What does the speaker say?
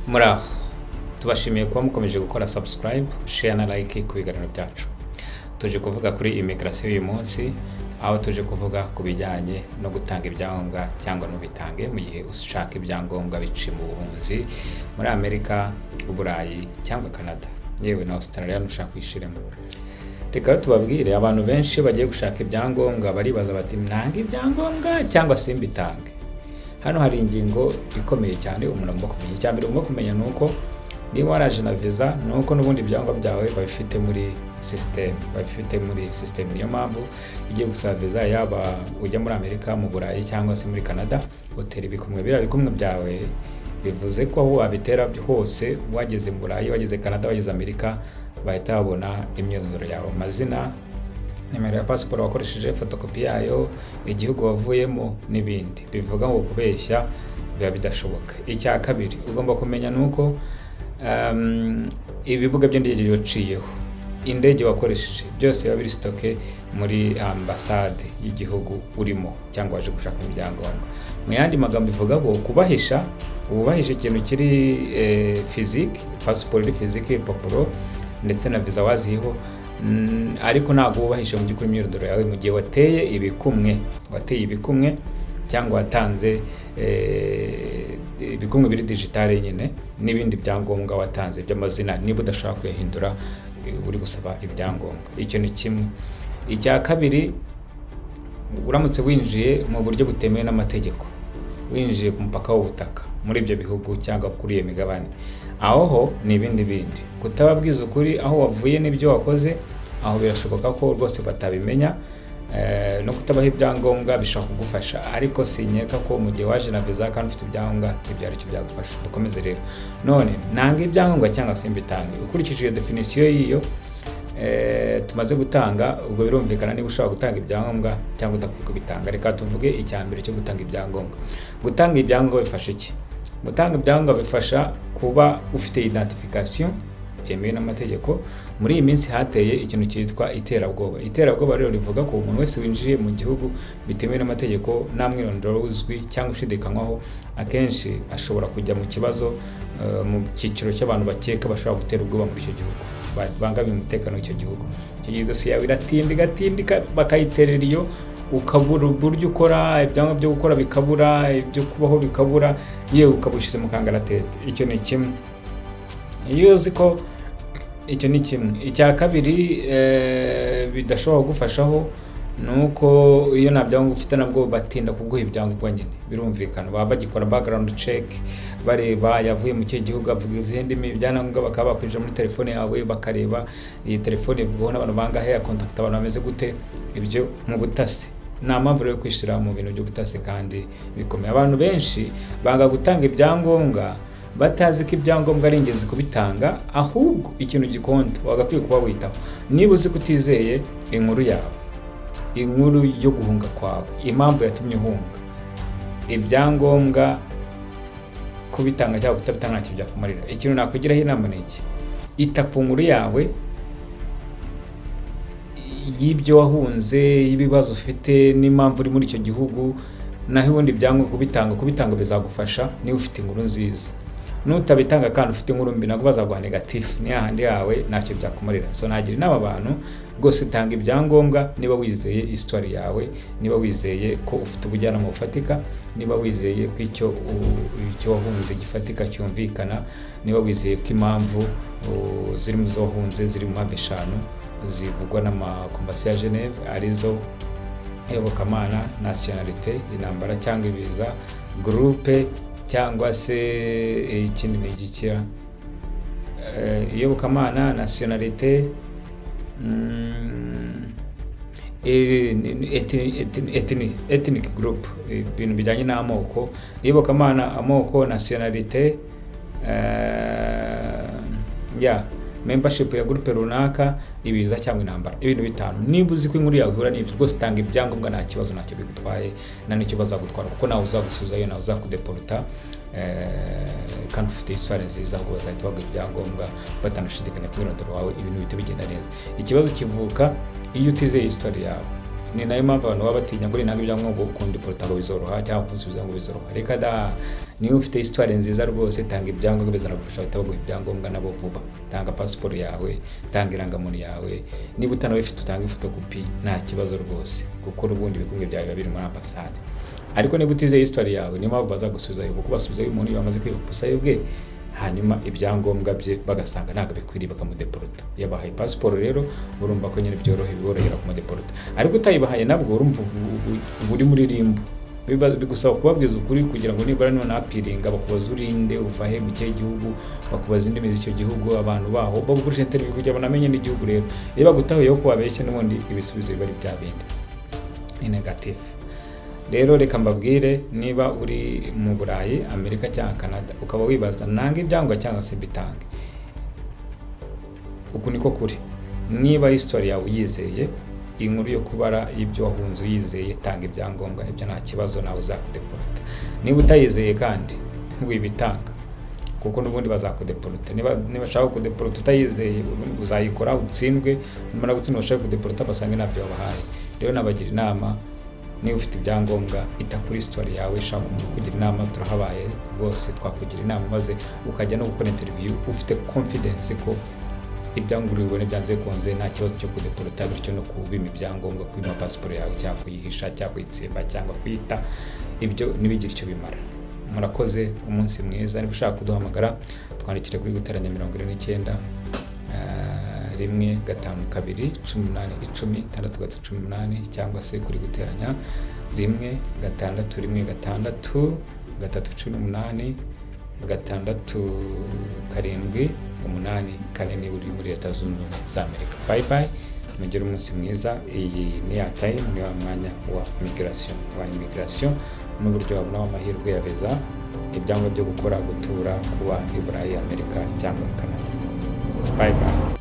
Muraho, tubashimiye kuba mukomeje gukora subscribe, share na like ku biganiro byacu. Tuje kuvuga kuri immigration uyu munsi, aho tuje kuvuga ku bijyanye no gutanga ibyangombwa cyangwa n'ubitange mu gihe ushaka ibyangombwa bici mu buhunzi muri Amerika, Uburayi cyangwa Canada, yewe na Australia nushaka kwishiremo. Reka tubabwire abantu benshi bagiye gushaka ibyangombwa baribaza bati nanga ibyangombwa cyangwa simbitange. Hano hari ingingo ikomeye cyane umuntu agomba kumenya. Icyambere ugomba kumenya nuko niba waraje na visa nuko n'ubundi ibyangombwa byawe babifite muri system, niyo mpamvu igiye gusaba visa yaba ujya muri Amerika, mu Burayi cyangwa se muri Canada, hoteli ibikumwe bikumwe byawe bivuze ko aho wabitera hose wageze mu Burayi, wageze Canada, wageze Amerika, bahita babona imyirondoro yawe, amazina, nimero ya passport wakoresheje, fotokopi yayo, igihugu wavuyemo n'ibindi. Bivuga ngo kubeshya biba bidashoboka. Icya kabiri ugomba kumenya nuko ibibuga by'indege yociyeho, indege wakoresheje byose biba biri stoke muri ambasade y'igihugu urimo cyangwa waje gushaka ibyangombwa. Mu yandi magambo bivuga ko kubahisha ikintu kiri physique, passport iri physique, impapuro ndetse na visa waziho, ariko ntabwo wubahishe mu by'ukuri imyirondoro yawe mu gihe wateye ibikumwe cyangwa watanze ibikumwe biri digitale nyine n'ibindi byangombwa watanze by'amazina niba udashaka kuyahindura uri gusaba ibyangombwa. Icyo ni kimwe. Icya kabiri, uramutse winjiye mu buryo butemewe n'amategeko, winjiye ku mupaka w'ubutaka muri ibyo bihugu cyangwa kuri iyo migabane, aho ni ibindi kutababwiza ukuri aho wavuye n'ibyo wakoze, aho birashoboka ko rwose batabimenya, no kutabaha ibyangombwa bishobora kugufasha, ariko sinyeka ko mu gihe waje na visa kandi ufite ibyangombwa ibyo ari cyo byagufasha. Dukomeze rero. None nanga ibyangombwa cyangwa simbitange, ukurikije iyo definition yiyo tumaze gutanga, ubwo birumvikana niba ushobora gutanga ibyangombwa cyangwa udakwiye kubitanga. Reka tuvuge icyambere cyo gutanga ibyangombwa. Gutanga ibyangombwa bifasha iki? Gutanga ibyangombwa bifasha kuba ufite identification yemewe n'amategeko. Muri iyi minsi hateye ikintu cyitwa iterabwoba rero rivuga ko umuntu wese winjiye mu gihugu bitemewe n'amategeko nta mwirondoro uzwi cyangwa ushidikanywaho, akenshi ashobora kujya mu kibazo, mu cyiciro cy'abantu bakeka bashobora gutera ubwoba muri icyo gihugu, bangamiye umutekano w'icyo gihugu. Icyo gihe dosiye yawe iratinda bakayiterera iyo, ukabura uburyo ukora, ibyangombwa byo gukora bikabura, ibyo kubaho bikabura, yewe ukabushize mu kangaratete. Icyo ni kimwe. Iyo uzi ko icyo ni kimwe. Icya kabiri bidashobora kugufashaho nuko iyo nta byangombwa ufite nabwo batinda kuguha ibyangombwa nyine. Birumvikana baba bagikora background check, bareba yavuye mu cyo gihugu, avuga izindi ibyangombwa, bakaba bakwinjira muri telefone yawe bakareba iyi telefone ivugaho n'abantu bangahe, ya contact abantu bameze gute, ibyo mu butasi. Nta mpamvu rero kwishira mu bintu by'ubutasi kandi bikomeye. Abantu benshi banga gutanga ibyangombwa batazi ko ibyangombwa ari ingenzi kubitanga, ahubwo ikintu gikonta wagakwiye kuba witaho. Niba uzi kutizeye inkuru yawe, inkuru yo guhunga kwawe, impamvu yatumye uhunga, ibyangombwa kubitanga cyangwa kutabitanga ntacyo byakumarira. Ikintu nakugiraho inama ni iki: ita ku nkuru yawe y'ibyo wahunze, y'ibibazo ufite n'impamvu uri muri icyo gihugu, naho ubundi ibyangombwa kubitanga bizagufasha niba ufite inkuru nziza. Nutabitanga kandi ufite inkuru mbi, nabwo bazaguha negative, ni hahandi yawe ntacyo byakumarira. So nagira inama abantu rwose, tanga ibyangombwa niba wizeye histoire yawe, niba wizeye ko ufite ubujyanama bufatika, niba wizeye ko icyo wahunze gifatika cyumvikana, niba wizeye ko impamvu ziri mu zo wahunze ziri mu mpamvu 5 zivugwa n'amakonvention ya Geneve, arizo iyobokamana, nationalité, intambara cyangwa ibiza, groupe cyangwa se ikindi n'igikira, iyobokamana, nationalité, ethnic group, ibintu bijyanye n'amoko, iyobokamana, amoko, nationalité, membership ya groupe runaka, ibiza cyangwa intambara. Ibintu 5. Niba uzi ko inkuru yawe ihura n'ibyo, rwose tanga ibyangombwa, nta kibazo, ntacyo bigutwaye, nta n'icyo bazagutwara, kuko nawe uzagusubizayo, nawe uzakudeporta, kandi ufite histoire nziza, ngo bazahita baguha ibyangombwa batanashidikanya ku mwirondoro wawe, ibintu bihita bigenda neza. Ikibazo kivuka iyo utizeye histoire yawe. Ni nayo mpamvu abantu baba batinya ngo ntabwo ibyangombwa ukundi porta ngo bizoroha cyangwa kusubiza ngo bizoroha. Reka da, niba ufite histoire nziza rwose tanga ibyangombwa bizanagufasha bahita baguha ibyangombwa nabo vuba. Tanga passport yawe, tanga irangamuntu yawe, niba utanabifite utanga ifotokopi nta kibazo rwose, kuko ubundi ibikumwe byawe biba biri muri ambasade. Ariko niba utizeye histoire yawe niyo mpamvu bazagusubizayo, kuko basubizayo umuntu iyo bamaze kwiga ubusabe bwe, hanyuma ibyangombwa bye bagasanga ntabwo bikwiriye bakamudeporota. Yabahaye passport rero urumva ko nyine biborohera kumudeporota. Ariko utayibahaye nabwo urumva uri muri limbo, bigusaba kubabwiza ukuri kugira ngo nibura none apiringa bakubaza urinde uva he mu kihe gihugu, bakubaza indimi z'icyo gihugu, abantu baho bagukoresha interview kugira ngo namenye n'igihugu. Rero iyo bagutahuyeho ko wabeshye n'ubundi ibisubizo biba ari bya bindi, ni negative. Rero reka mbabwire, niba uri mu Burayi, Amerika cyangwa Canada, ukaba wibaza nanga ibyangombwa cyangwa se bitange, uku niko kuri. Niba history yawe uyizeye, inkuru yo kubara ibyo wahunze uyizeye, tanga ibyangombwa, ibyo nta kibazo nawe uzakudeporota. Niba utayizeye kandi wibitanga, kuko n'ubundi bazakudeporota. Niba shaka kudeporota utayizeye uzayikora utsindwe, numara gutsindwa bashaka kudeporota basange nabyo wabahaye. Rero nabagira inama, niba ufite ibyangombwa ita kuri histoire yawe, shaka umuntu kugira inama, turahabaye rwose twakugira inama, maze ukajya no gukora interview ufite confidence ko ibyangombwa ubone byanze kunze nta kibazo cyo kudeporota, bityo no kubima ibyangombwa, kubima passport yawe cyangwa kuyihisha cyangwa kuyitsimba cyangwa kuyita, ibyo nibigira icyo bimara. Murakoze, umunsi mwiza. Niba ushaka kuduhamagara twandikire kuri guteranya 49 1 5 2 18 10 6 cyangwa se kuri guteranya 1 6 1 6 3 18 6 7 8 4 niba uri muri Leta Zunze Ubumwe za Amerika. Bye bye, mugire umunsi mwiza. Iyi ni ya time, ni wa mwanya wa immigration n'uburyo wabona amahirwe ya visa, ibyangombwa byo gukora, gutura, kuba i Burayi, Amerika cyangwa Canada. Bye bye.